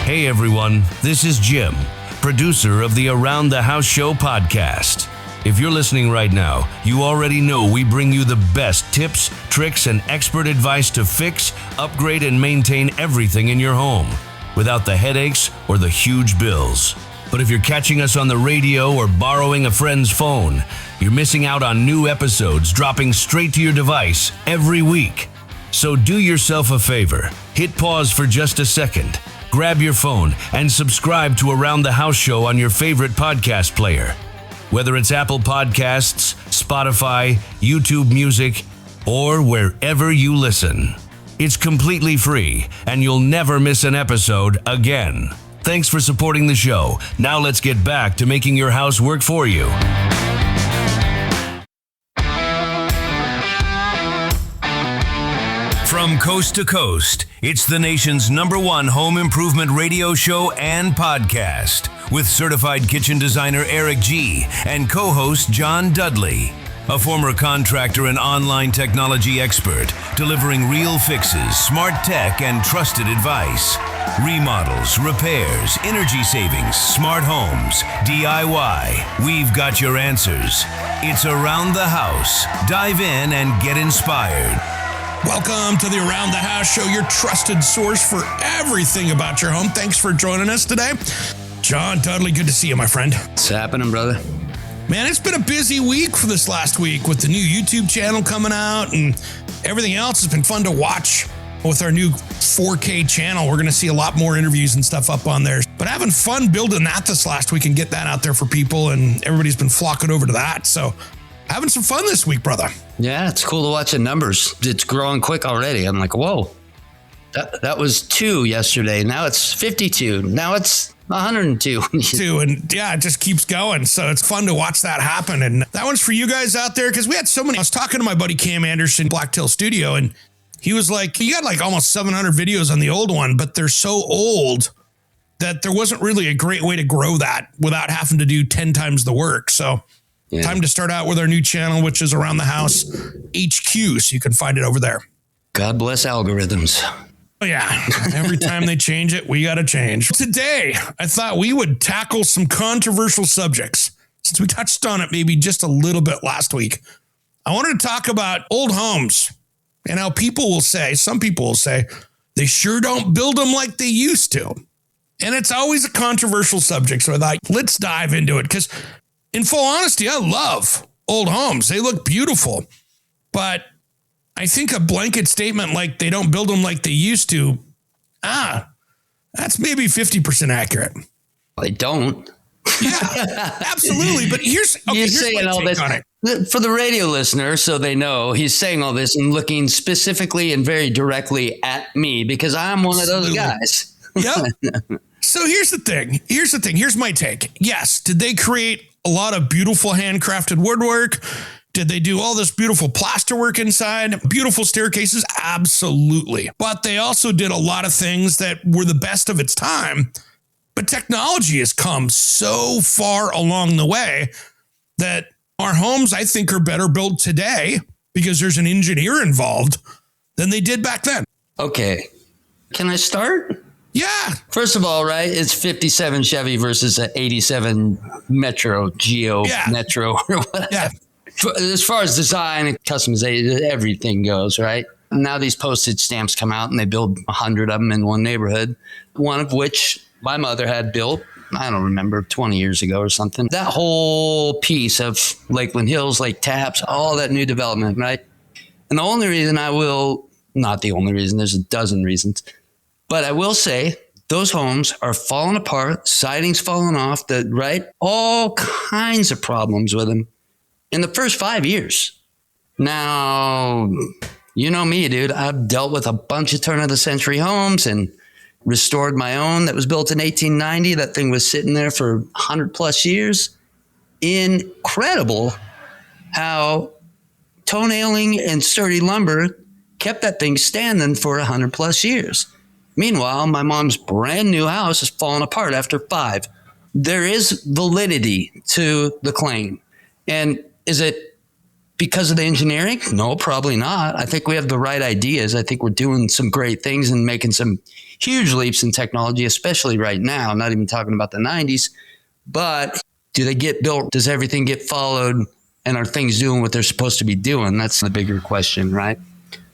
Hey everyone, this is Jim, producer of the Around the House Show podcast. If you're listening right now, you already know we bring you the best tips, tricks, and expert advice to fix, upgrade, and maintain everything in your home without the headaches or the huge bills. But if you're catching us on the radio or borrowing a friend's phone, you're missing out on new episodes dropping straight to your device every week. So do yourself a favor, hit pause for just a second, grab your phone, and subscribe to Around the House Show on your favorite podcast player. Whether it's Apple Podcasts, Spotify, YouTube Music, or wherever you listen. It's completely free, and you'll never miss an episode again. Thanks for supporting the show. Now let's get back to making your house work for you. From coast to coast, it's the nation's #1 home improvement radio show and podcast with certified kitchen designer Eric G and co-host John Dudley, a former contractor and online technology expert, delivering real fixes, smart tech, and trusted advice. Remodels, repairs, energy savings, smart homes, DIY. We've got your answers. It's Around the House. Dive in and get inspired. Welcome to the Around the House Show, your trusted source for everything about your home. Thanks for joining us today. John Dudley, good to see you, my friend. What's happening, brother? Man, it's been a busy week for this last week with the new YouTube channel coming out and everything else. It's been fun to watch with our new 4K channel. We're going to see a lot more interviews and stuff up on there. But having fun building that this last week and get that out there for people, and everybody's been flocking over to that. So having some fun this week, brother. Yeah, it's cool to watch the numbers. It's growing quick already. I'm like, whoa, that was 2 yesterday. Now it's 52. Now it's 102. And yeah, it just keeps going. So it's fun to watch that happen. And that one's for you guys out there, because we had so many. I was talking to my buddy Cam Anderson, Blacktail Studio, and he was like, you got like almost 700 videos on the old one, but they're so old that there wasn't really a great way to grow that without having to do 10 times the work. So yeah. Time to start out with our new channel, which is Around the House HQ. So you can find it over there. God bless algorithms. Oh, yeah. Every time they change it, we got to change. Today, I thought we would tackle some controversial subjects since we touched on it maybe just a little bit last week. I wanted to talk about old homes and how some people will say, they sure don't build them like they used to. And it's always a controversial subject. So I thought, let's dive into it, because in full honesty, I love old homes. They look beautiful. But I think a blanket statement like they don't build them like they used to, that's maybe 50% accurate. They don't. Yeah, absolutely. But here's saying all this for the radio listener, so they know he's saying all this and looking specifically and very directly at me, because I'm one of those guys. Yep. So here's the thing. Here's my take. Yes. Did they create a lot of beautiful handcrafted woodwork? Did they do all this beautiful plasterwork inside? Beautiful staircases? Absolutely. But they also did a lot of things that were the best of its time. But technology has come so far along the way that our homes, I think, are better built today because there's an engineer involved than they did back then. Okay. Can I start? Yeah. First of all, right, it's 57 Chevy versus an 87 Metro, Metro, or whatever. Yeah. As far as design and customization, everything goes, right? Now these postage stamps come out and they build 100 of them in one neighborhood, one of which my mother had built, I don't remember, 20 years ago or something. That whole piece of Lakeland Hills, Lake Taps, all that new development, right? And the only reason not the only reason, there's a dozen reasons, but I will say those homes are falling apart, siding's falling off, right? All kinds of problems with them in the first 5 years. Now, you know me, dude. I've dealt with a bunch of turn of the century homes and restored my own that was built in 1890. That thing was sitting there for 100 plus years. Incredible how toenailing and sturdy lumber kept that thing standing for 100 plus years. Meanwhile, my mom's brand new house is falling apart after 5. There is validity to the claim. And is it because of the engineering? No, probably not. I think we have the right ideas. I think we're doing some great things and making some huge leaps in technology, especially right now. I'm not even talking about the 90s. But do they get built? Does everything get followed? And are things doing what they're supposed to be doing? That's the bigger question, right?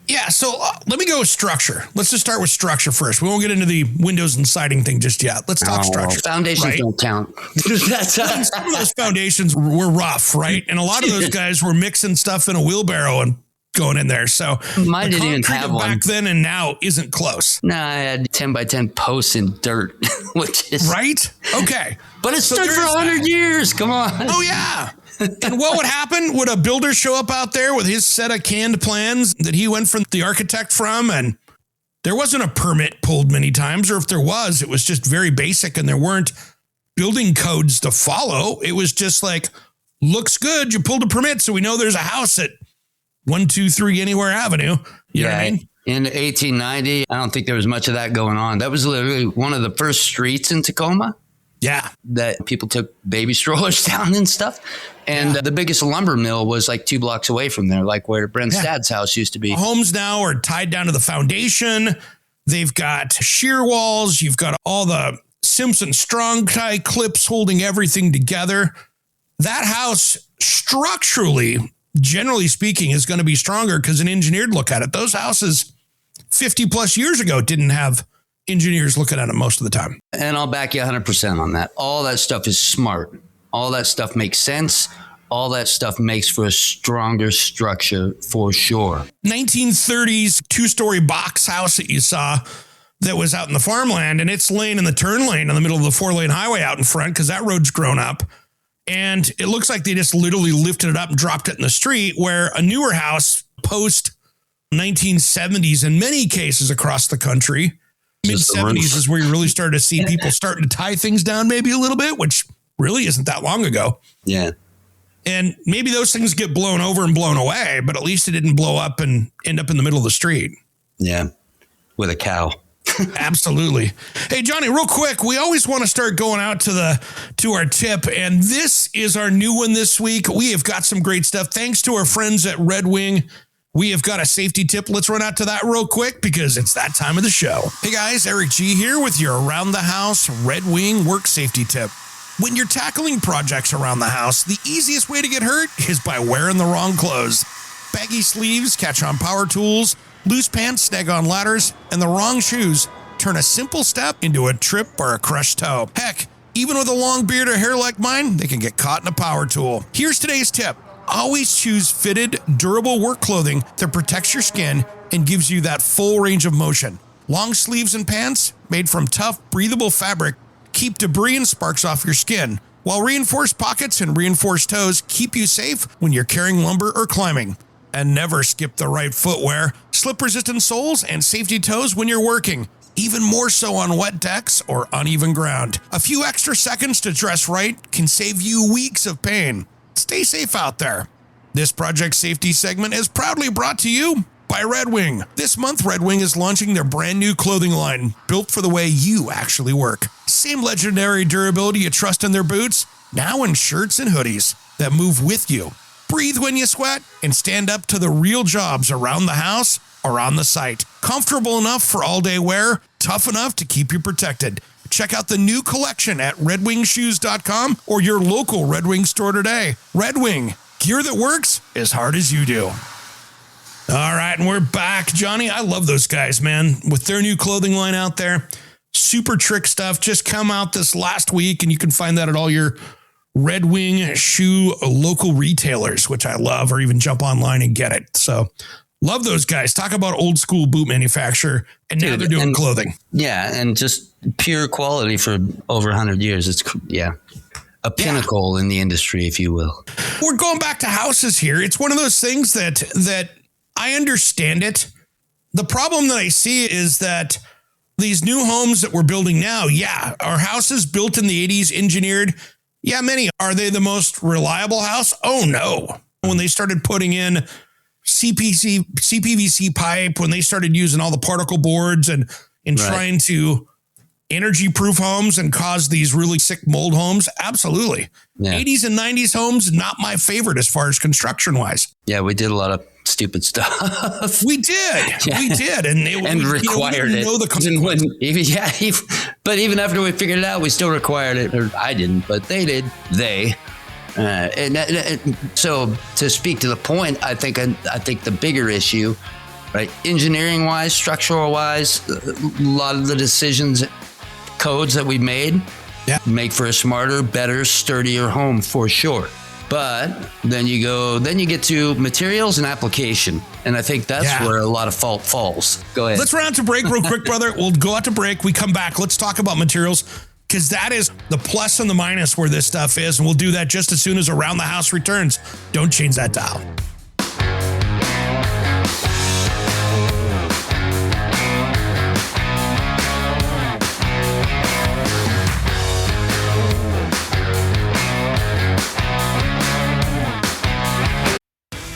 Yeah, so let me go with structure. Let's just start with structure first. We won't get into the windows and siding thing just yet. Let's talk structure. Foundations don't count. Some of those foundations were rough, right? And a lot of those guys were mixing stuff in a wheelbarrow and going in there. So mine didn't even have one back then and now isn't close. No, I had 10 by 10 posts in dirt, which is right. Okay, but it stood for 100 years. Come on. Oh yeah. And what would happen? Would a builder show up out there with his set of canned plans that he went from the architect from, and there wasn't a permit pulled many times, or if there was, it was just very basic and there weren't building codes to follow. It was just like, looks good. You pulled a permit, so we know there's a house at 123 Anywhere Avenue. You know what I mean? In 1890, I don't think there was much of that going on. That was literally one of the first streets in Tacoma. Yeah. That people took baby strollers down and stuff. And the biggest lumber mill was like 2 blocks away from there, like where Brent's dad's house used to be. Homes now are tied down to the foundation. They've got shear walls. You've got all the Simpson strong tie clips holding everything together. That house structurally, generally speaking, is going to be stronger because an engineered look at it. Those houses 50 plus years ago didn't have engineers looking at them most of the time. And I'll back you 100% on that. All that stuff is smart. All that stuff makes sense. All that stuff makes for a stronger structure for sure. 1930s 2-story box house that you saw that was out in the farmland, and it's laying in the turn lane in the middle of the 4-lane highway out in front because that road's grown up. And it looks like they just literally lifted it up and dropped it in the street, where a newer house post 1970s in many cases across the country, mid-70s is where you really started to see people starting to tie things down maybe a little bit, which really isn't that long ago. Yeah. And maybe those things get blown over and blown away, but at least it didn't blow up and end up in the middle of the street. Yeah. With a cow. Absolutely. Hey, Johnny, real quick, we always want to start going out to our tip, and this is our new one this week. We have got some great stuff. Thanks to our friends at Red Wing. We have got a safety tip. Let's run out to that real quick because it's that time of the show. Hey guys, Eric G here with your around the house Red Wing work safety tip. When you're tackling projects around the house, the easiest way to get hurt is by wearing the wrong clothes. Baggy sleeves catch on power tools, loose pants snag on ladders, and the wrong shoes turn a simple step into a trip or a crushed toe. Heck, even with a long beard or hair like mine, they can get caught in a power tool. Here's today's tip. Always choose fitted, durable work clothing that protects your skin and gives you that full range of motion. Long sleeves and pants made from tough, breathable fabric keep debris and sparks off your skin, while reinforced pockets and reinforced toes keep you safe when you're carrying lumber or climbing. And never skip the right footwear, slip-resistant soles, and safety toes when you're working, even more so on wet decks or uneven ground. A few extra seconds to dress right can save you weeks of pain. Stay safe out there. This project safety segment is proudly brought to you by Red Wing. This month, Red Wing is launching their brand new clothing line, built for the way you actually work. Same legendary durability you trust in their boots, now in shirts and hoodies that move with you. Breathe when you sweat and stand up to the real jobs around the house or on the site. Comfortable enough for all-day wear, tough enough to keep you protected. Check out the new collection at redwingshoes.com or your local Red Wing store today. Red Wing, gear that works as hard as you do. All right, and we're back. Johnny, I love those guys, man. With their new clothing line out there, super trick stuff just come out this last week, and you can find that at all your Red Wing shoe local retailers, which I love, or even jump online and get it. So love those guys. Talk about old school boot manufacturer, and now they're doing clothing. Yeah, and just pure quality for over 100 years. It's, a pinnacle in the industry, if you will. We're going back to houses here. It's one of those things that I understand it. The problem that I see is that these new homes that we're building now, are houses built in the 80s, engineered. Yeah, many. Are they the most reliable house? Oh, no. When they started putting in CPVC pipe, when they started using all the particle boards and trying to energy-proof homes and cause these really sick mold homes, absolutely. Yeah. 80s and 90s homes, not my favorite as far as construction-wise. Yeah, we did a lot of stupid stuff. We did. Yeah. We did. And required it. Know the consequences. But even after we figured it out, we still required it. Or I didn't, but they did. So to speak to the point, I think the bigger issue, right, engineering wise, structural wise, a lot of the decisions, codes that we made make for a smarter, better, sturdier home for sure. But then you get to materials and application. And I think that's where a lot of fault falls. Go ahead. Let's run out to break real quick, brother. We'll go out to break. We come back. Let's talk about materials, because that is the plus and the minus where this stuff is. And we'll do that just as soon as Around the House returns. Don't change that dial.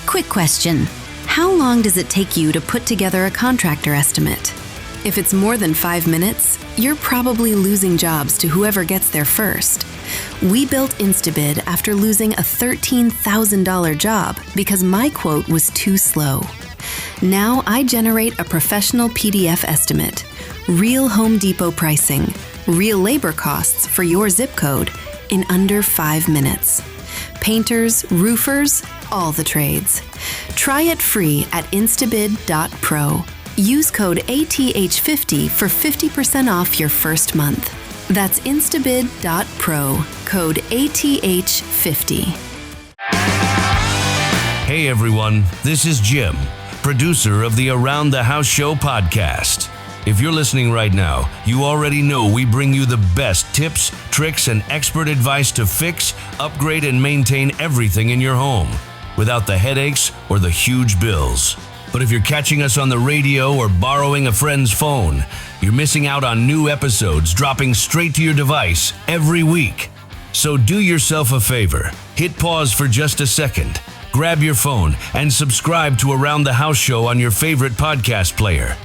Quick question. How long does it take you to put together a contractor estimate? If it's more than 5 minutes, you're probably losing jobs to whoever gets there first. We built Instabid after losing a $13,000 job because my quote was too slow. Now I generate a professional PDF estimate, real Home Depot pricing, real labor costs for your zip code in under 5 minutes. Painters, roofers, all the trades. Try it free at instabid.pro. Use code ATH50 for 50% off your first month. That's instabid.pro, code ATH50. Hey everyone, this is Jim, producer of the Around the House Show podcast. If you're listening right now, you already know we bring you the best tips, tricks, and expert advice to fix, upgrade, and maintain everything in your home without the headaches or the huge bills. But if you're catching us on the radio or borrowing a friend's phone, you're missing out on new episodes dropping straight to your device every week. So do yourself a favor, hit pause for just a second, grab your phone, and subscribe to Around the House Show on your favorite podcast player.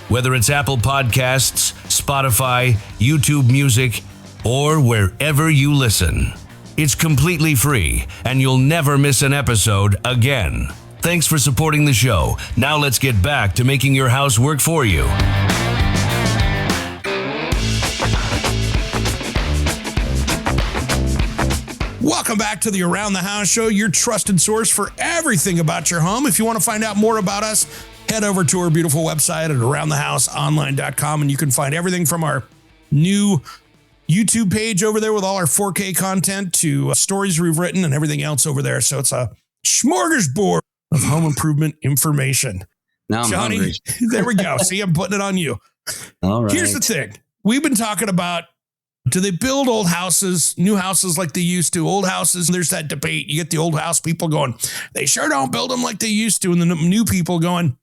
Whether it's Apple Podcasts, Spotify, YouTube Music, or wherever you listen. It's completely free, and you'll never miss an episode again. Thanks for supporting the show. Now let's get back to making your house work for you. Welcome back to the Around the House Show, your trusted source for everything about your home. If you want to find out more about us, head over to our beautiful website at aroundthehouseonline.com, and you can find everything from our new YouTube page over there with all our 4K content to stories we've written and everything else over there. So it's a smorgasbord of home improvement information. Now I'm Johnny, hungry. There we go. See, I'm putting it on you. All right. Here's the thing. We've been talking about, do they build old houses, new houses like they used to? Old houses, there's that debate. You get the old house people going, they sure don't build them like they used to. And the new people going,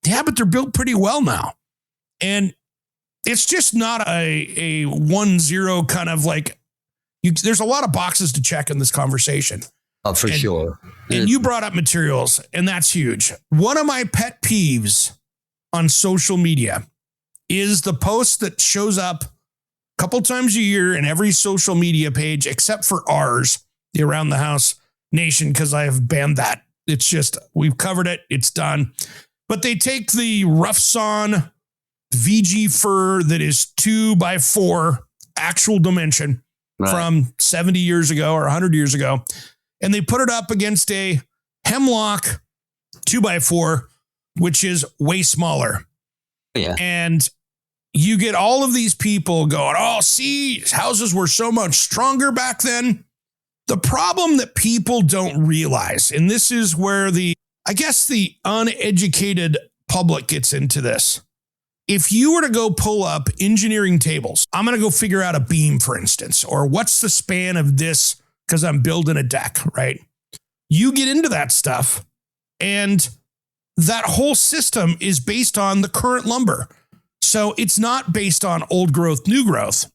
yeah, but they're built pretty well now. And it's just not a 1-0 kind of like, there's a lot of boxes to check in this conversation. Oh, for sure. And you brought up materials, and that's huge. One of my pet peeves on social media is the post that shows up a couple times a year in every social media page, except for ours, the Around the House Nation, because I have banned that. It's just, we've covered it. It's done. But they take the rough sawn VG fur that is 2x4 actual dimension from 70 years ago or 100 years ago, and they put it up against a hemlock 2x4, which is way smaller. Yeah. And you get all of these people going, oh, see, houses were so much stronger back then. The problem that people don't realize, and this is where the uneducated public gets into this. If you were to go pull up engineering tables, I'm going to go figure out a beam, for instance, or what's the span of this because I'm building a deck, right? You get into that stuff, and that whole system is based on the current lumber. So it's not based on old growth, new growth.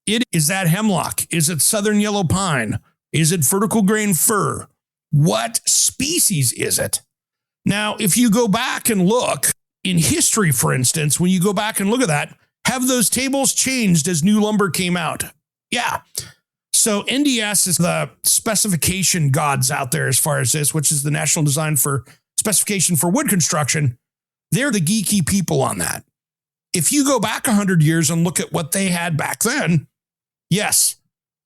It is that hemlock. Is it southern yellow pine? Is it vertical grain fir? What species is it? Now, if you go back and look in history, for instance, when you go back and look at that, have those tables changed as new lumber came out? Yeah. So NDS is the specification gods out there as far as this, which is the National Design for specification for wood construction, they're the geeky people on that. If you go back 100 years and look at what they had back then, yes,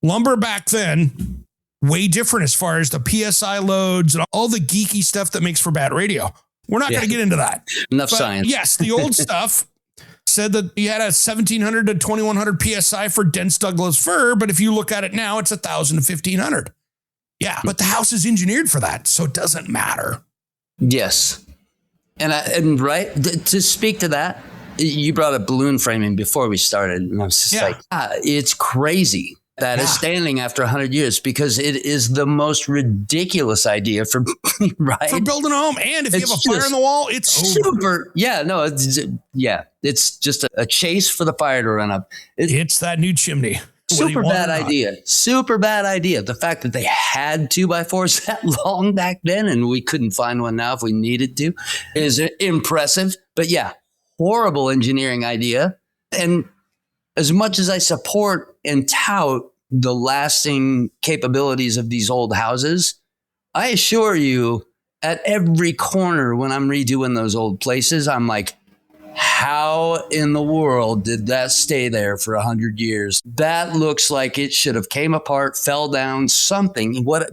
lumber back then, way different as far as the PSI loads and all the geeky stuff that makes for bad radio. We're not going to get into that. Enough science. Yes, the old stuff said that you had a 1,700 to 2,100 PSI for dense Douglas fir, but if you look at it now, it's 1,000 to 1,500. Yeah, but the house is engineered for that, so it doesn't matter. Yes. And right, to speak to that, you brought up balloon framing before we started, and I was just like, it's crazy that is standing after 100 years because it is the most ridiculous idea for right for building a home. And if you have a fire in the wall, it's super. It's just a chase for the fire to run up. It's that new chimney. Super bad idea. Super bad idea. The fact that they had 2x4s that long back then and we couldn't find one now if we needed to is impressive. But yeah, horrible engineering idea. And as much as I support and tout the lasting capabilities of these old houses, I assure you at every corner when I'm redoing those old places, I'm like, how in the world did that stay there for 100 years? That looks like it should have came apart, fell down, something. What?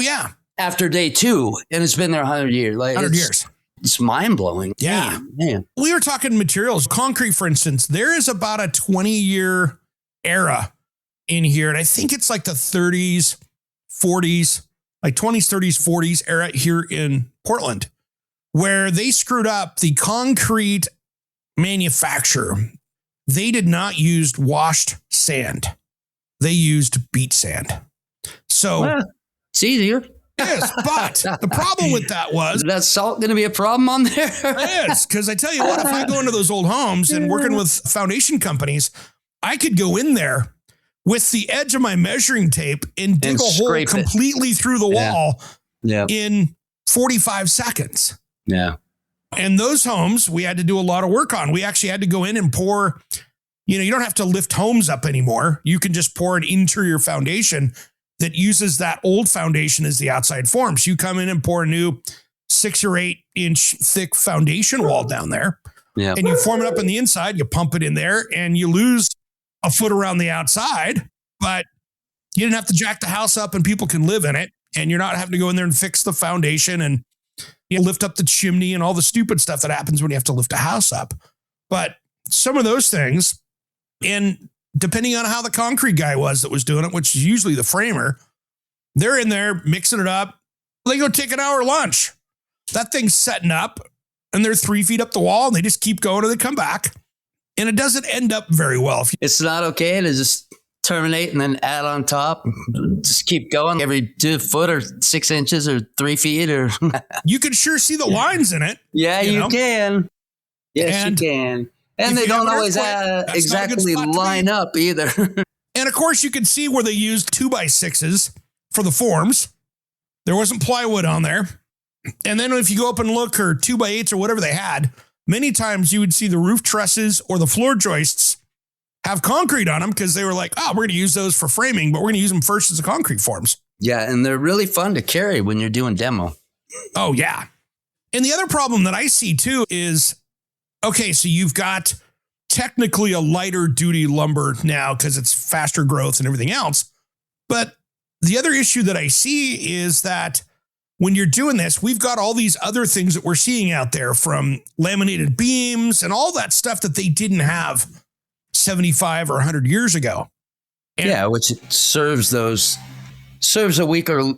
Yeah. After day 2, and it's been there 100 years. Like 100 years. It's mind blowing. Yeah. Man. We were talking materials. Concrete, for instance, there is about a 20-year era in here. And I think it's like the 30s, 40s, like 20s, 30s, 40s era here in Portland, where they screwed up the concrete manufacturer. They did not use washed sand. They used beach sand. So it's easier. Yes, but the problem with that was... Is that salt going to be a problem on there? It is, because I tell you what, if I go into those old homes and working with foundation companies, I could go in there with the edge of my measuring tape and dig a hole completely through the wall in 45 seconds. Yeah. And those homes, we had to do a lot of work on. We actually had to go in and pour, you don't have to lift homes up anymore. You can just pour an interior foundation that uses that old foundation as the outside form. So you come in and pour a new 6 or 8 inch thick foundation wall down there. Yeah. And you form it up on the inside, you pump it in there and you lose a foot around the outside, but you didn't have to jack the house up and people can live in it. And you're not having to go in there and fix the foundation and lift up the chimney and all the stupid stuff that happens when you have to lift a house up. But some of those things, and depending on how the concrete guy was that was doing it, which is usually the framer, they're in there mixing it up. They go take an hour lunch. That thing's setting up and they're 3 feet up the wall and they just keep going and they come back. And it doesn't end up very well. It's not okay to just terminate and then add on top. Just keep going every 2 foot or 6 inches or 3 feet or. You can sure see the lines in it. Yeah, you can. Yes, you can. And they don't always exactly line up either. And of course, you can see where they used 2x6s for the forms. There wasn't plywood on there. And then if you go up and look, or 2x8s or whatever they had, many times you would see the roof trusses or the floor joists have concrete on them because they were like, we're going to use those for framing, but we're going to use them first as the concrete forms. Yeah, and they're really fun to carry when you're doing demo. Oh, yeah. And the other problem that I see, too, is, okay, so you've got technically a lighter duty lumber now because it's faster growth and everything else. But the other issue that I see is that when you're doing this, we've got all these other things that we're seeing out there, from laminated beams and all that stuff that they didn't have 75 or 100 years ago. And which serves a weaker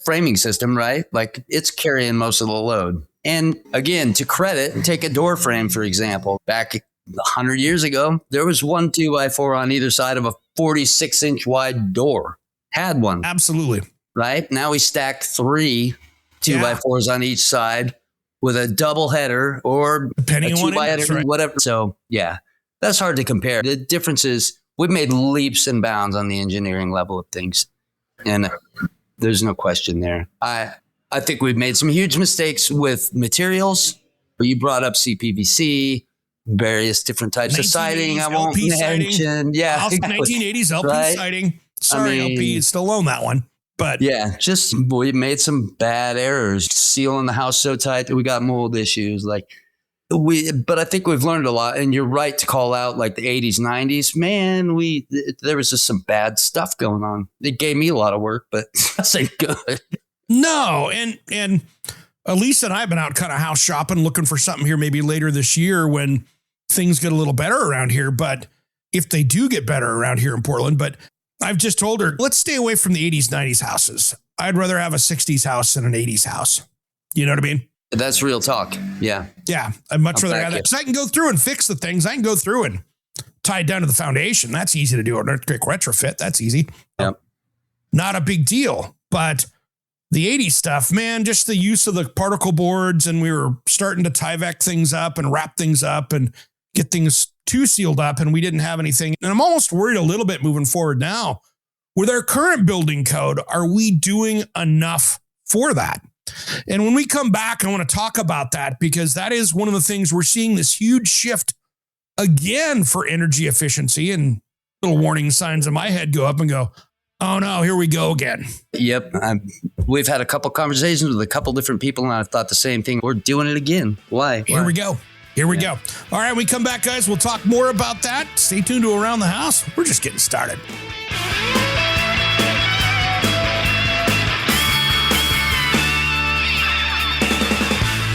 framing system, right? Like it's carrying most of the load. And again, to credit, take a door frame, for example. Back 100 years ago, there was one 2x4 on either side of a 46-inch wide door. Had one. Absolutely. Right? Now we stack 3 2x4s on each side with a double header or depending a on 2x header, whatever. So, that's hard to compare. The difference is we've made leaps and bounds on the engineering level of things. And there's no question there. I think we've made some huge mistakes with materials. You brought up CPVC, various different types of siding. I won't mention. Yeah. 1980s LP siding. Sorry, LP, you still own that one. But yeah, just we made some bad errors, sealing the house so tight that we got mold issues. But I think we've learned a lot. And you're right to call out like the 80s, 90s. Man, there was just some bad stuff going on. It gave me a lot of work, but that's ain't good. No, and Elisa and I have been out kind of house shopping, looking for something here maybe later this year when things get a little better around here. But if they do get better around here in Portland, but I've just told her, let's stay away from the 80s, 90s houses. I'd rather have a 60s house than an 80s house. You know what I mean? That's real talk. Yeah. Yeah. I'd much rather have that. Because I can go through and fix the things. I can go through and tie it down to the foundation. That's easy to do. An earthquake retrofit. That's easy. Yep. Not a big deal. But the 80s stuff, man, just the use of the particle boards, and we were starting to Tyvek things up and wrap things up and get things too sealed up, and we didn't have anything. And I'm almost worried a little bit moving forward now. With our current building code, are we doing enough for that? And when we come back, I want to talk about that, because that is one of the things we're seeing, this huge shift again for energy efficiency, and little warning signs in my head go up and go, oh no, here we go again. Yep. We've had a couple conversations with a couple different people, and I thought the same thing. We're doing it again. Why? Here we go. Here we go. All right, we come back, guys. We'll talk more about that. Stay tuned to Around the House. We're just getting started.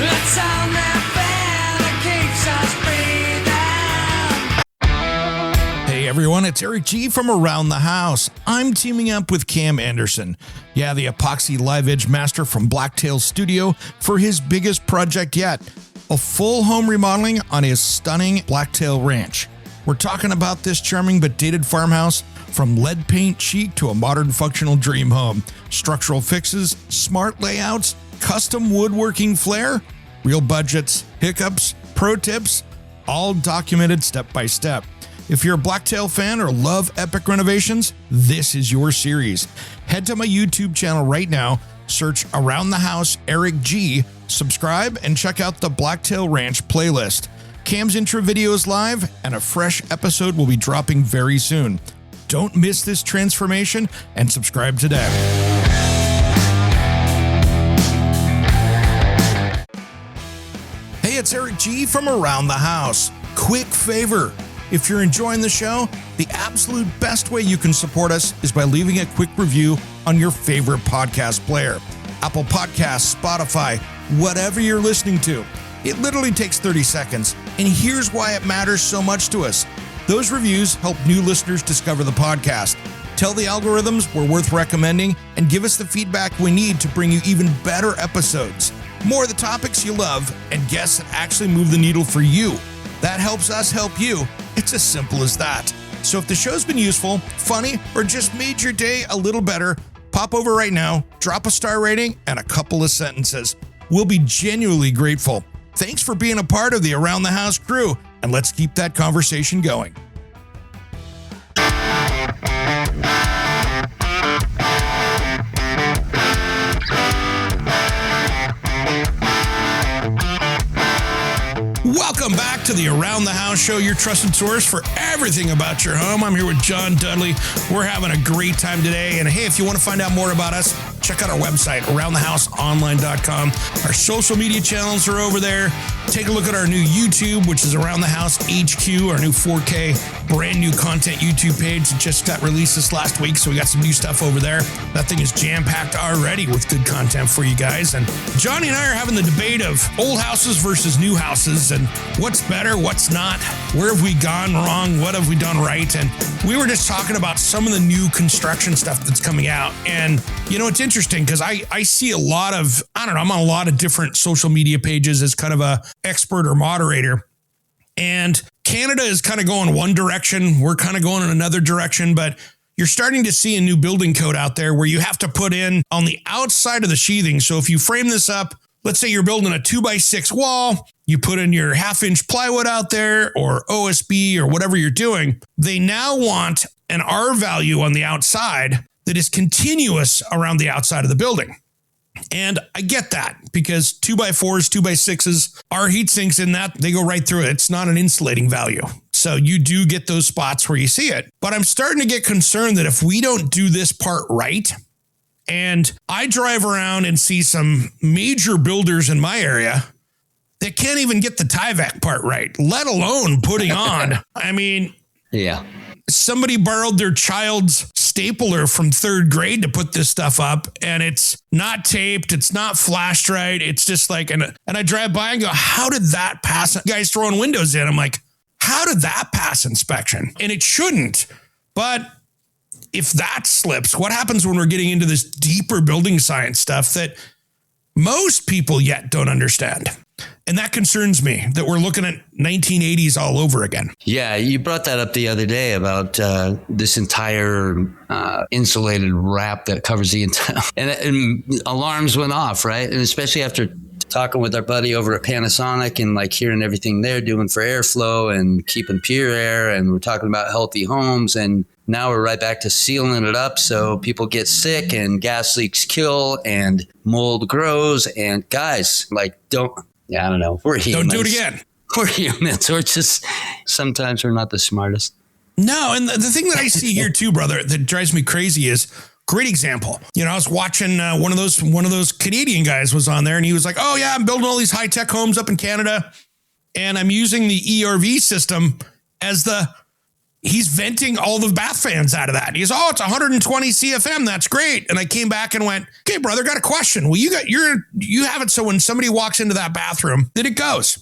Let's sound that fan that keeps us breathing. Hey everyone, it's Eric G from Around the House. I'm teaming up with Cam Anderson, the epoxy live edge master from Blacktail Studio, for his biggest project yet, a full home remodeling on his stunning Blacktail Ranch. We're talking about this charming but dated farmhouse, from lead paint chic to a modern functional dream home. Structural fixes, smart layouts, custom woodworking flair, real budgets, hiccups, pro tips, all documented step by step. If you're a Blacktail fan or love epic renovations, this is your series. Head to my YouTube channel right now, search Around the House Eric G, subscribe, and check out the Blacktail Ranch playlist. Cam's intro video is live, and a fresh episode will be dropping very soon. Don't miss this transformation, and subscribe today. Hey, it's Eric G from Around the House. Quick favor. If you're enjoying the show, the absolute best way you can support us is by leaving a quick review on your favorite podcast player. Apple Podcasts, Spotify, whatever you're listening to. It literally takes 30 seconds. And here's why it matters so much to us. Those reviews help new listeners discover the podcast. Tell the algorithms we're worth recommending, and give us the feedback we need to bring you even better episodes. More of the topics you love, and guests that actually move the needle for you. That helps us help you. It's as simple as that. So if the show's been useful, funny, or just made your day a little better, pop over right now, drop a star rating, and a couple of sentences. We'll be genuinely grateful. Thanks for being a part of the Around the House crew, and let's keep that conversation going. Welcome back to the Around the House show, your trusted source for everything about your home. I'm here with John Dudley. We're having a great time today. And hey, if you want to find out more about us, check out our website, aroundthehouseonline.com. Our social media channels are over there. Take a look at our new YouTube, which is Around the House HQ, our new 4K brand new content YouTube page. It just got released this last week, so we got some new stuff over there. That thing is jam-packed already with good content for you guys. And Johnny and I are having the debate of old houses versus new houses, and what's better, what's not, where have we gone wrong, what have we done right. And we were just talking about some of the new construction stuff that's coming out. And you know, it's interesting because I see a lot of, I'm on a lot of different social media pages as kind of a expert or moderator. And Canada is kind of going one direction. We're kind of going in another direction, but you're starting to see a new building code out there where you have to put in on the outside of the sheathing. So if you frame this up, let's say you're building a 2x6 wall, you put in your 1/2-inch plywood out there or OSB or whatever you're doing. They now want an R value on the outside that is continuous around the outside of the building. And I get that because 2x4s, 2x6s, our heat sinks in that, they go right through it. It's not an insulating value. So you do get those spots where you see it. But I'm starting to get concerned that if we don't do this part right, And I drive around and see some major builders in my area that can't even get the Tyvek part right, let alone putting on. I mean, yeah. Somebody borrowed their child's stapler from 3rd grade to put this stuff up, and it's not taped. It's not flashed right. It's just like, and I drive by and go, how did that pass? Guys throwing windows in. I'm like, how did that pass inspection? And it shouldn't. But if that slips, what happens when we're getting into this deeper building science stuff that most people yet don't understand? And that concerns me, that we're looking at 1980s all over again. Yeah, you brought that up the other day about this entire insulated wrap that covers the entire... And alarms went off, right? And especially after talking with our buddy over at Panasonic and like hearing everything they're doing for airflow and keeping pure air. And we're talking about healthy homes. And now we're right back to sealing it up so people get sick and gas leaks kill and mold grows. And guys, like, I don't know. We're humans. Don't do it again. We're humans. We're just, sometimes we're not the smartest. No, and the thing that I see here too, brother, that drives me crazy is, great example. You know, I was watching one of those Canadian guys was on there, and he was like, oh yeah, I'm building all these high-tech homes up in Canada, and I'm using the ERV system as he's venting all the bath fans out of that. And he's, oh, it's 120 CFM. That's great. And I came back and went, okay, brother, got a question. Well, you have it so when somebody walks into that bathroom, that it goes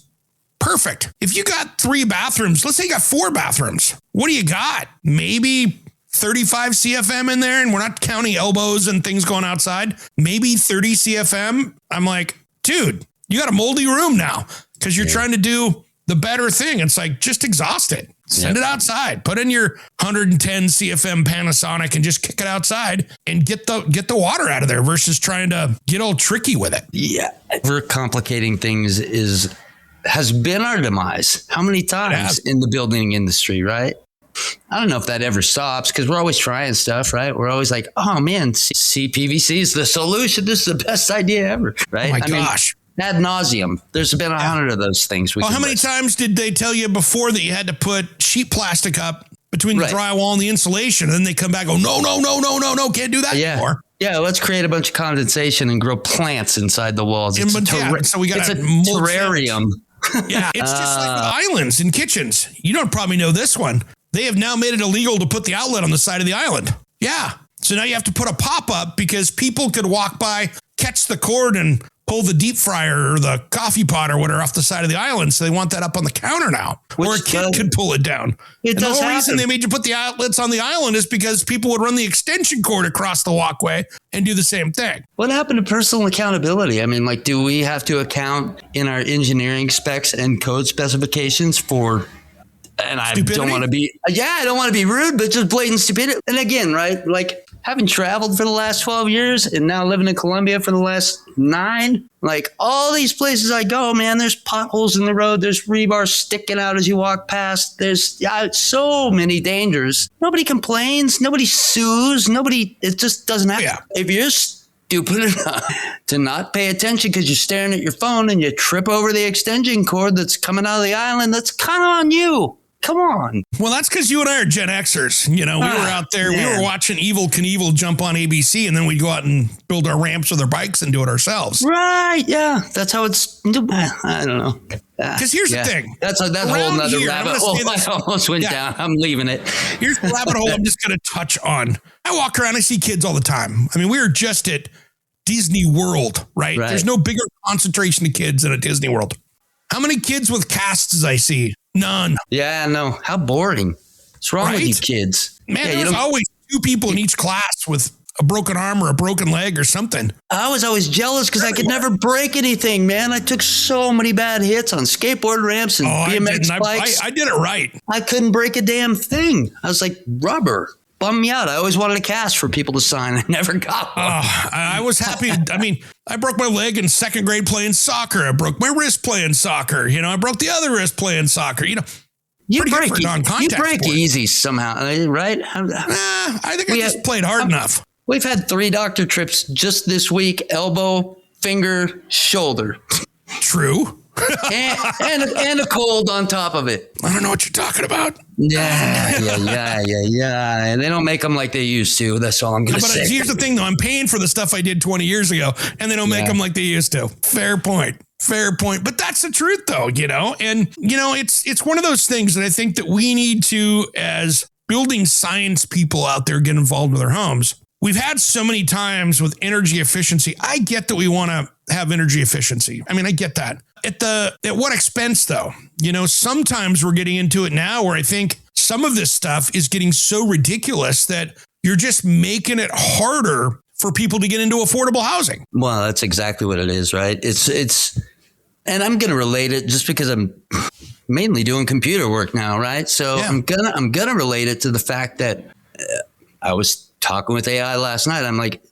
perfect. If you got 3 bathrooms, let's say you got 4 bathrooms. What do you got? Maybe 35 CFM in there, and we're not counting elbows and things going outside. Maybe 30 CFM. I'm like, dude, you got a moldy room now because you're trying to do the better thing. It's like, just exhaust it. Send it outside. Put in your 110 CFM Panasonic and just kick it outside and get the water out of there versus trying to get all tricky with it. Yeah. Overcomplicating things has been our demise. How many times in the building industry, right? I don't know if that ever stops because we're always trying stuff, right? We're always like, oh man, CPVC is the solution. This is the best idea ever, right? Oh my gosh. Ad nauseum. There's been 100 of those things. Well, how many times did they tell you before that you had to put sheet plastic up between the drywall and the insulation? And then they come back and go, no, can't do that anymore. Yeah, let's create a bunch of condensation and grow plants inside the walls. So we got a terrarium. Yeah, it's just like with islands and kitchens. You don't probably know this one. They have now made it illegal to put the outlet on the side of the island. Yeah. So now you have to put a pop-up because people could walk by, catch the cord and pull the deep fryer or the coffee pot or whatever off the side of the island. So they want that up on the counter now. Or a kid could pull it down. And the whole reason they made you put the outlets on the island is because people would run the extension cord across the walkway and do the same thing. What happened to personal accountability? I mean, like, do we have to account in our engineering specs and code specifications for... And I don't want to be, I don't want to be rude, but just blatant stupidity. And again, right, like having traveled for the last 12 years and now living in Colombia for the last 9, like all these places I go, man, there's potholes in the road. There's rebar sticking out as you walk past. There's so many dangers. Nobody complains. Nobody sues. It just doesn't happen. Yeah. If you're stupid enough to not pay attention because you're staring at your phone and you trip over the extension cord that's coming out of the island, that's kind of on you. Come on. Well, that's because you and I are Gen Xers. You know, we were out there, we were watching Evel Knievel jump on ABC, and then we'd go out and build our ramps with our bikes and do it ourselves. Right. Yeah. That's how it's, I don't know. Because here's the thing. That's a whole nother rabbit hole. I almost went down. I'm leaving it. Here's the rabbit hole I'm just going to touch on. I walk around, I see kids all the time. I mean, we were just at Disney World, right? There's no bigger concentration of kids than at Disney World. How many kids with casts I see? None. Yeah, no. How boring. What's wrong with you kids? Man, there's always 2 people in each class with a broken arm or a broken leg or something. I was always jealous because I could never break anything, man. I took so many bad hits on skateboard ramps and BMX bikes. I did it right. I couldn't break a damn thing. I was like, rubber. Bummed me out. I always wanted a cast for people to sign. I never got one. I was happy. I mean, I broke my leg in 2nd grade playing soccer. I broke my wrist playing soccer. You know, I broke the other wrist playing soccer. You know, you break easy somehow, right? I think I just played hard enough. We've had 3 doctor trips just this week: elbow, finger, shoulder. True. and a cold on top of it. I don't know what you're talking about. Yeah. And they don't make them like they used to. That's all I'm going to say. Here's the thing, though. I'm paying for the stuff I did 20 years ago, and they don't make them like they used to. Fair point. But that's the truth, though, And, it's one of those things that I think that we need to, as building science people out there, get involved with their homes. We've had so many times with energy efficiency. I get that we want to have energy efficiency. I mean, I get that. At what expense, though? Sometimes we're getting into it now where I think some of this stuff is getting so ridiculous that you're just making it harder for people to get into affordable housing. Well, that's exactly what it is, right? It's, and I'm going to relate it just because I'm mainly doing computer work now, right? So I'm gonna relate it to the fact that I was talking with AI last night. I'm like,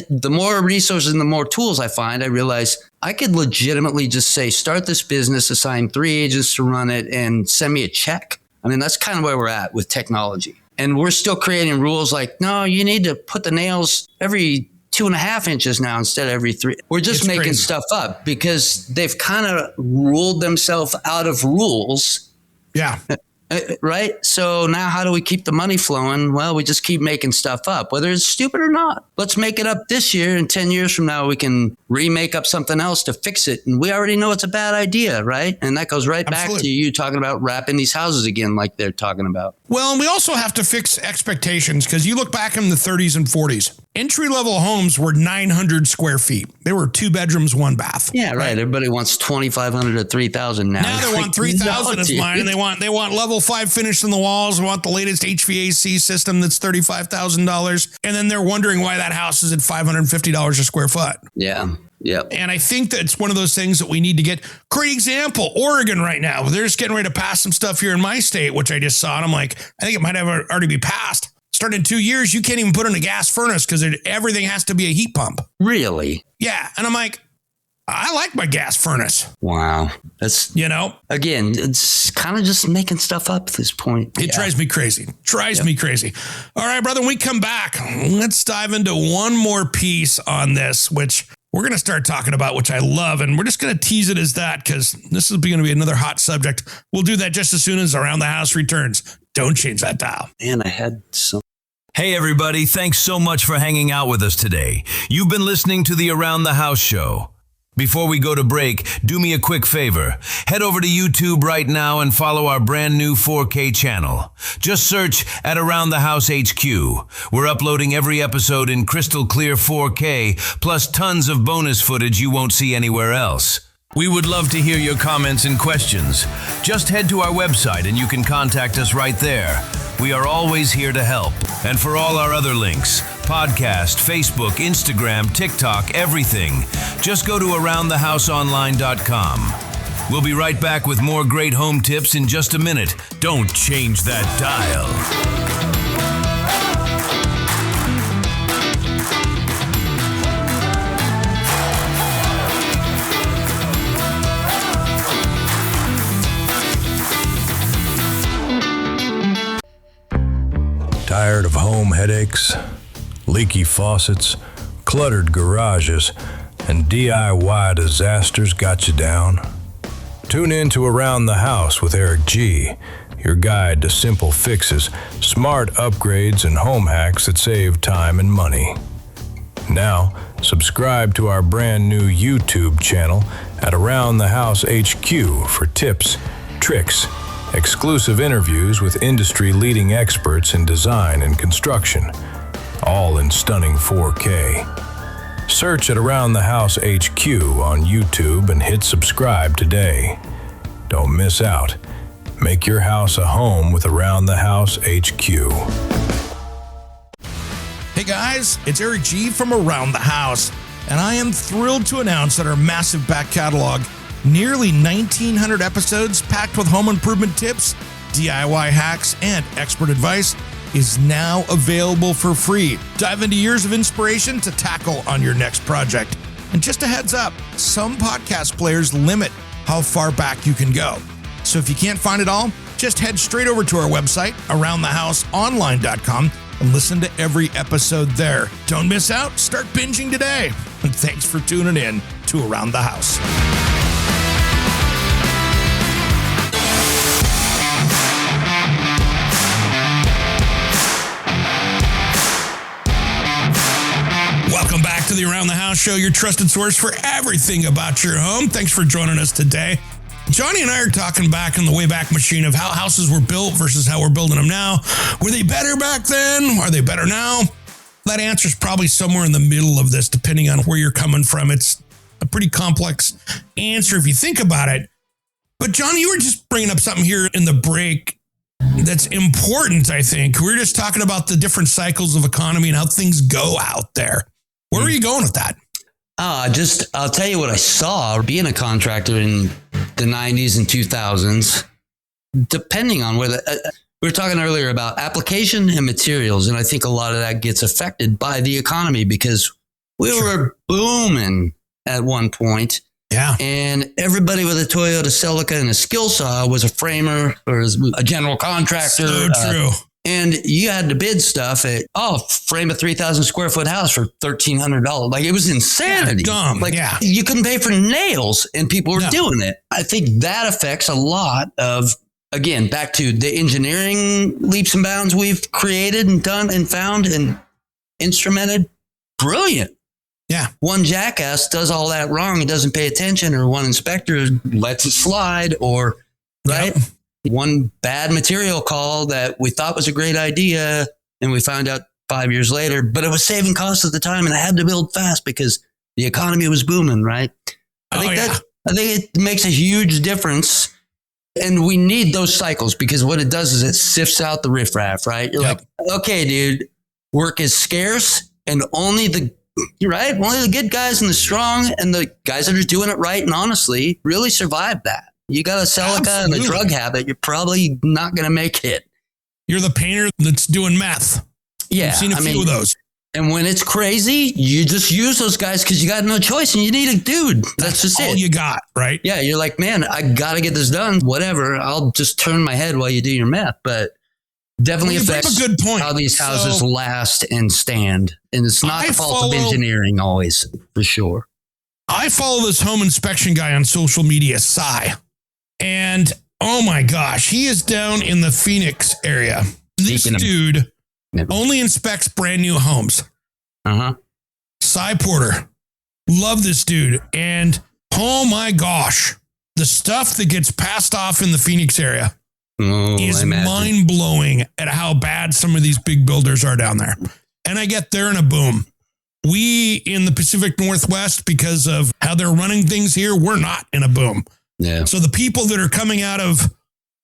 the more resources and the more tools I find, I realize I could legitimately just say, start this business, assign 3 agents to run it, and send me a check. I mean, that's kind of where we're at with technology. And we're still creating rules like, no, you need to put the nails every 2.5 inches now instead of every 3. We're just making stuff up because they've kind of ruled themselves out of rules. Yeah. Right. So now how do we keep the money flowing? Well, we just keep making stuff up, whether it's stupid or not. Let's make it up this year, and 10 years from now, we can remake up something else to fix it. And we already know it's a bad idea. Right. And that goes right back to you talking about wrapping these houses again, like they're talking about. Well, and we also have to fix expectations because you look back in the 30s and 40s, entry-level homes were 900 square feet. They were 2 bedrooms, 1 bath. Yeah, right. Everybody wants 2,500 to 3,000 now. Now they want 3,000 as mine, and they want level 5 finish in the walls. They want the latest HVAC system that's $35,000, and then they're wondering why that house is at $550 a square foot. Yeah. Yep. And I think that it's one of those things that we need to get. Great example, Oregon right now. They're just getting ready to pass some stuff here in my state, which I just saw. And I'm like, I think it might have already be passed. Starting in 2 years, you can't even put in a gas furnace because everything has to be a heat pump. Really? Yeah. And I'm like, I like my gas furnace. Wow. That's, again, it's kind of just making stuff up at this point. It drives me crazy. Me crazy. All right, brother, when we come back, let's dive into one more piece on this, which we're going to start talking about, which I love. And we're just going to tease it as that because this is going to be another hot subject. We'll do that just as soon as Around the House returns. Don't change that dial. Man, I had some. Hey, everybody. Thanks so much for hanging out with us today. You've been listening to the Around the House show. Before we go to break, do me a quick favor. Head over to YouTube right now and follow our brand new 4K channel. Just search at Around the House HQ. We're uploading every episode in crystal clear 4K, plus tons of bonus footage you won't see anywhere else. We would love to hear your comments and questions. Just head to our website and you can contact us right there. We are always here to help. And for all our other links, podcast, Facebook, Instagram, TikTok, everything, just go to aroundthehouseonline.com. We'll be right back with more great home tips in just a minute. Don't change that dial. Tired of home headaches, leaky faucets, cluttered garages, and DIY disasters got you down? Tune in to Around the House with Eric G., your guide to simple fixes, smart upgrades, and home hacks that save time and money. Now, subscribe to our brand new YouTube channel at Around the House HQ for tips, tricks, exclusive interviews with industry-leading experts in design and construction, all in stunning 4K. Search at Around the House HQ on YouTube and hit subscribe today. Don't miss out. Make your house a home with Around the House HQ. Hey guys, it's Eric G from Around the House, and I am thrilled to announce that our massive back catalog, nearly 1,900 episodes packed with home improvement tips, DIY hacks, and expert advice, is now available for free. Dive into years of inspiration to tackle on your next project. And just a heads up, some podcast players limit how far back you can go. So if you can't find it all, just head straight over to our website, aroundthehouseonline.com, and listen to every episode there. Don't miss out. Start binging today. And thanks for tuning in to Around the House. to the Around the House Show, your trusted source for everything about your home. Thanks for joining us today. Johnny and I are talking back in the Wayback Machine of how houses were built versus how we're building them now. Were they better back then? Are they better now? That answer is probably somewhere in the middle of this, depending on where you're coming from. It's a pretty complex answer if you think about it. But Johnny, you were just bringing up something here in the break that's important, I think. We were just talking about the different cycles of economy and how things go out there. Where are you going with that? I'll tell you what I saw being a contractor in the 90s and 2000s, depending on whether we were talking earlier about application and materials. And I think a lot of that gets affected by the economy because we were booming at one point. Yeah. And everybody with a Toyota Celica and a skill saw was a framer or a general contractor. So true. And you had to bid stuff at, frame a 3,000 square foot house for $1,300. Like, it was insanity. Yeah, dumb. Like, you couldn't pay for nails and people were doing it. I think that affects a lot of, again, back to the engineering leaps and bounds we've created and done and found and instrumented. Brilliant. Yeah. One jackass does all that wrong and doesn't pay attention, or one inspector lets it slide, or, right? Yep. One bad material call that we thought was a great idea, and we found out 5 years later, but it was saving costs at the time, and I had to build fast because the economy was booming, right? I think it makes a huge difference, and we need those cycles because what it does is it sifts out the riffraff, right? You're like, okay, dude, work is scarce, and only the good guys and the strong and the guys that are doing it right and honestly really survive that. You got a Celica and a drug habit, you're probably not going to make it. You're the painter that's doing meth. Yeah. I've seen a few of those. And when it's crazy, you just use those guys because you got no choice and you need a dude. That's just all you got, right? Yeah. You're like, man, I got to get this done. Whatever. I'll just turn my head while you do your math. But definitely affects a good point. How these houses last and stand. And it's not the fault of engineering always, for sure. I follow this home inspection guy on social media, Cy. And oh my gosh, he is down in the Phoenix area. This dude only inspects brand new homes. Cy Porter. Love this dude. And oh my gosh, the stuff that gets passed off in the Phoenix area is mind-blowing at how bad some of these big builders are down there. And I get they're in a boom. We in the Pacific Northwest, because of how they're running things here, we're not in a boom. Yeah. So the people that are coming out of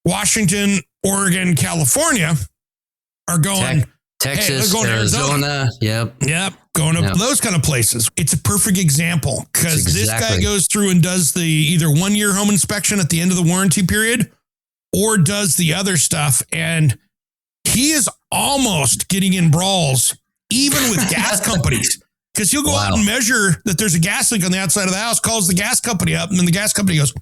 Washington, Oregon, California are going Texas, going Arizona. Yep. Going to those kind of places. It's a perfect example because this guy goes through and does the either 1 year home inspection at the end of the warranty period or does the other stuff. And he is almost getting in brawls, even with gas companies. Because he'll go out and measure that there's a gas leak on the outside of the house, calls the gas company up, and then the gas company goes,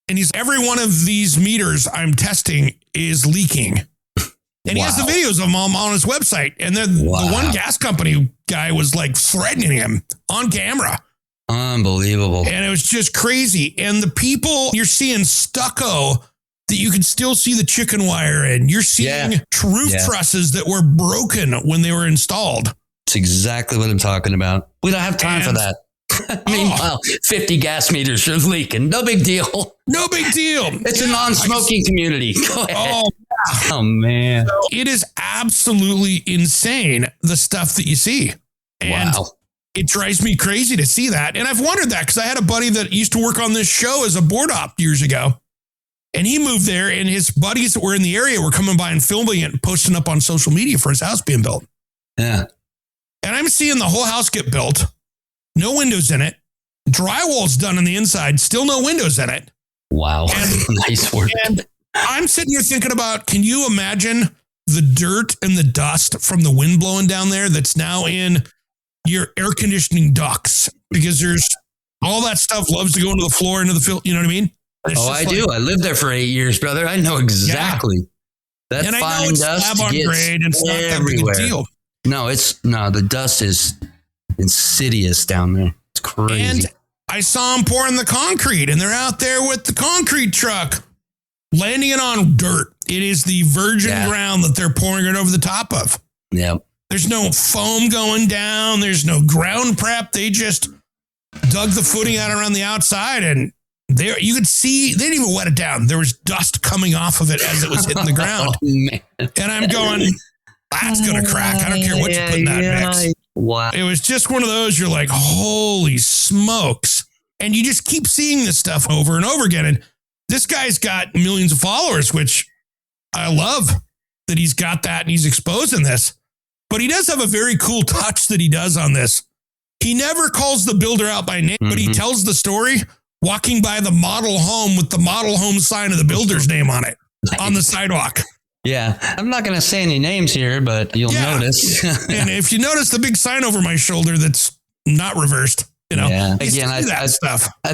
and every one of these meters I'm testing is leaking. And he has the videos of them on his website. And then the one gas company guy was like threatening him on camera. Unbelievable. And it was just crazy. And the people, you're seeing stucco that you can still see the chicken wire in. You're seeing roof trusses that were broken when they were installed. It's exactly what I'm talking about. We don't have time for that. Meanwhile, 50 gas meters are leaking. No big deal. No big deal. It's a non-smoking community. Go ahead. Oh, man. It is absolutely insane, the stuff that you see. And it drives me crazy to see that. And I've wondered that because I had a buddy that used to work on this show as a board op years ago. And he moved there and his buddies that were in the area were coming by and filming it and posting up on social media for his house being built. Yeah. And I'm seeing the whole house get built. No windows in it. Drywall's done on the inside. Still no windows in it. Wow. Nice work. And I'm sitting here thinking about, can you imagine the dirt and the dust from the wind blowing down there that's now in your air conditioning ducts? Because there's all that stuff loves to go into the floor, into the filter. You know what I mean? I do. I lived there for 8 years, brother. I know exactly. Yeah. That and fine I know it's dust on gets grade and it's not everywhere. That big a deal. No, the dust is insidious down there. It's crazy. And I saw them pouring the concrete and they're out there with the concrete truck landing it on dirt. It is the virgin ground that they're pouring it over the top of. Yep. There's no foam going down. There's no ground prep. They just dug the footing out around the outside, and there you could see they didn't even wet it down. There was dust coming off of it as it was hitting the ground. And I'm going, that's going to crack. I don't care what you put in that mix. Wow. It was just one of those, you're like, holy smokes. And you just keep seeing this stuff over and over again. And this guy's got millions of followers, which I love that he's got that and he's exposing this. But he does have a very cool touch that he does on this. He never calls the builder out by name, but he tells the story walking by the model home with the model home sign of the builder's name on it on the sidewalk. Yeah. I'm not going to say any names here, but you'll notice. And if you notice the big sign over my shoulder that's not reversed, you know, again, I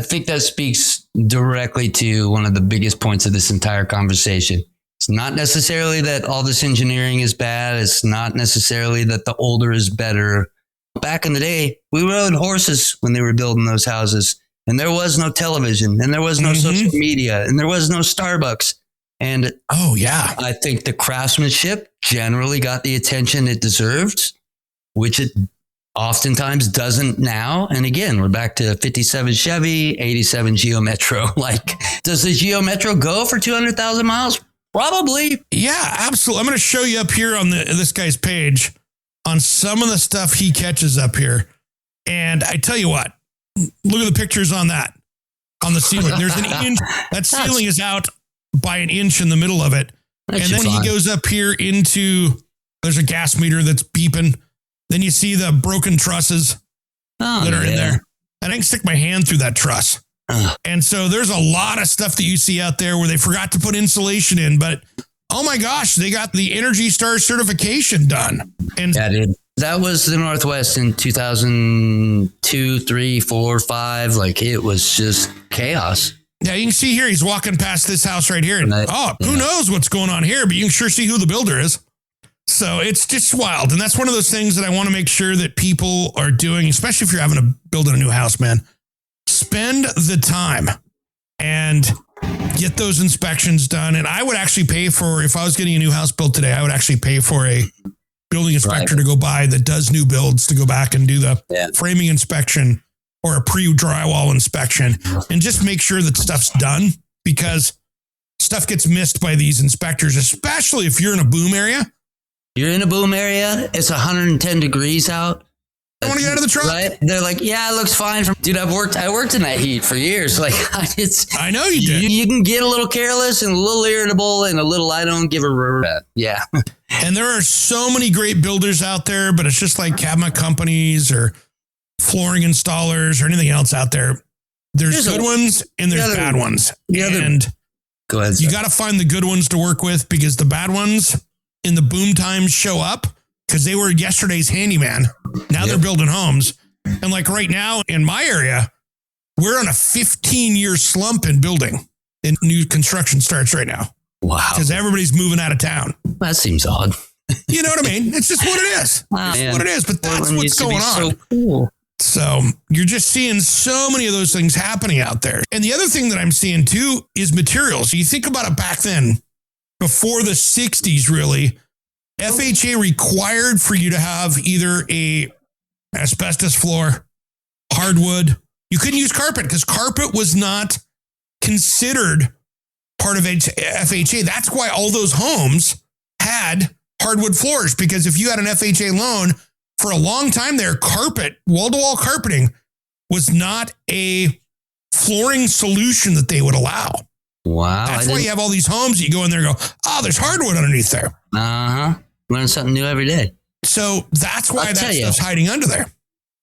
think that speaks directly to one of the biggest points of this entire conversation. It's not necessarily that all this engineering is bad. It's not necessarily that the older is better. Back in the day, we rode horses when they were building those houses, and there was no television, and there was no social media, and there was no Starbucks. And I think the craftsmanship generally got the attention it deserved, which it oftentimes doesn't now. And again, we're back to 57 Chevy, 87 Geo Metro. Like, does the Geo Metro go for 200,000 miles? Probably. Yeah, absolutely. I'm going to show you up here on this guy's page on some of the stuff he catches up here. And I tell you what, look at the pictures on that, on the ceiling. There's an inch. That ceiling is out by an inch in the middle of it. And then he goes up here into, there's a gas meter that's beeping. Then you see the broken trusses that are in there. And I can stick my hand through that truss. And so there's a lot of stuff that you see out there where they forgot to put insulation in, but oh my gosh, they got the Energy Star certification done. And that was the Northwest in 2002, 3, 4, 5. Like, it was just chaos. Yeah, you can see here, he's walking past this house right here. And who knows what's going on here, but you can sure see who the builder is. So it's just wild. And that's one of those things that I want to make sure that people are doing, especially if you're having to build a new house, man. Spend the time and get those inspections done. And I would actually pay for, if I was getting a new house built today, I would actually pay for a building inspector to go by that does new builds, to go back and do the framing inspection or a pre-drywall inspection and just make sure that stuff's done, because stuff gets missed by these inspectors, especially if you're in a boom area. You're in a boom area. It's 110 degrees out. I want to get out of the truck. Right? They're like, yeah, it looks fine. Dude, I worked in that heat for years. Like, I know you did. You can get a little careless and a little irritable and a little, I don't give a rip. Yeah. And there are so many great builders out there, but it's just like cabinet companies or flooring installers or anything else out there. There's good ones and there's bad ones. And go ahead. You got to find the good ones to work with, because the bad ones in the boom times show up because they were yesterday's handyman. Now they're building homes. And like right now in my area, we're on a 15-year slump in building, and new construction starts right now. Wow. Because everybody's moving out of town. That seems odd. You know what I mean? It's just what it is. Wow. It's what it is, but that's what's going on. So cool. So you're just seeing so many of those things happening out there. And the other thing that I'm seeing too is materials. You think about it back then, before the 60s, really, FHA required for you to have either a asbestos floor, hardwood. You couldn't use carpet because carpet was not considered part of FHA. That's why all those homes had hardwood floors, because if you had an FHA loan for a long time there, carpet, wall-to-wall carpeting was not a flooring solution that they would allow. Wow. That's why you have all these homes that you go in there and go, oh, there's hardwood underneath there. Uh-huh. Learn something new every day. So that's why that stuff's hiding under there.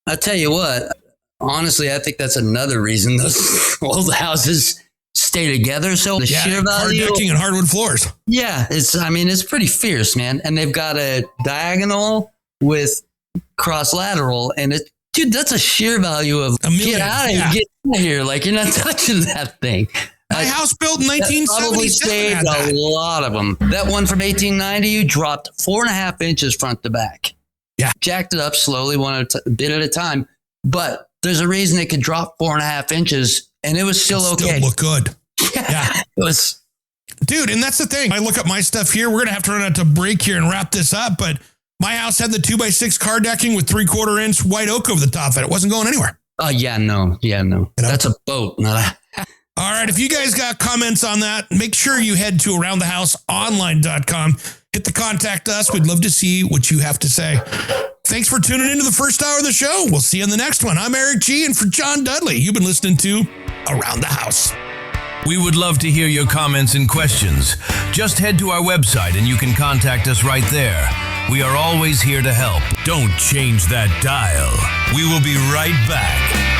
I'll tell you what, honestly, I think that's another reason those old houses stay together. So the sheer value. Hard decking and hardwood floors. Yeah, it's pretty fierce, man. And they've got a diagonal with cross lateral, and dude, that's a sheer value of get out of here. Like, you're not touching that thing. My house built in 1977. Probably saved a lot of them. That one from 1890, you dropped 4.5 inches front to back. Yeah. Jacked it up slowly, a bit at a time. But there's a reason it could drop 4.5 inches, and it was still okay. Still look good. Yeah. It was. Dude, and that's the thing. I look at my stuff here. We're going to have to run out to break here and wrap this up. But My house had the 2x6 car decking with 3/4 inch white oak over the top of it. It wasn't going anywhere. Oh, yeah, no. That's a boat, not a... All right, if you guys got comments on that, make sure you head to aroundthehouseonline.com. Hit the contact us. We'd love to see what you have to say. Thanks for tuning into the first hour of the show. We'll see you in the next one. I'm Eric G, and for John Dudley, you've been listening to Around the House. We would love to hear your comments and questions. Just head to our website and you can contact us right there. We are always here to help. Don't change that dial. We will be right back.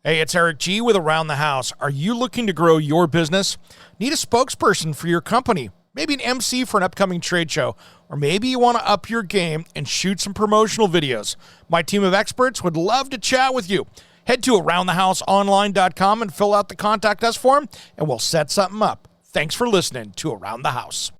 Hey, it's Eric G with Around the House. Are you looking to grow your business? Need a spokesperson for your company? Maybe an MC for an upcoming trade show? Or maybe you want to up your game and shoot some promotional videos? My team of experts would love to chat with you. Head to aroundthehouseonline.com and fill out the contact us form, and we'll set something up. Thanks for listening to Around the House.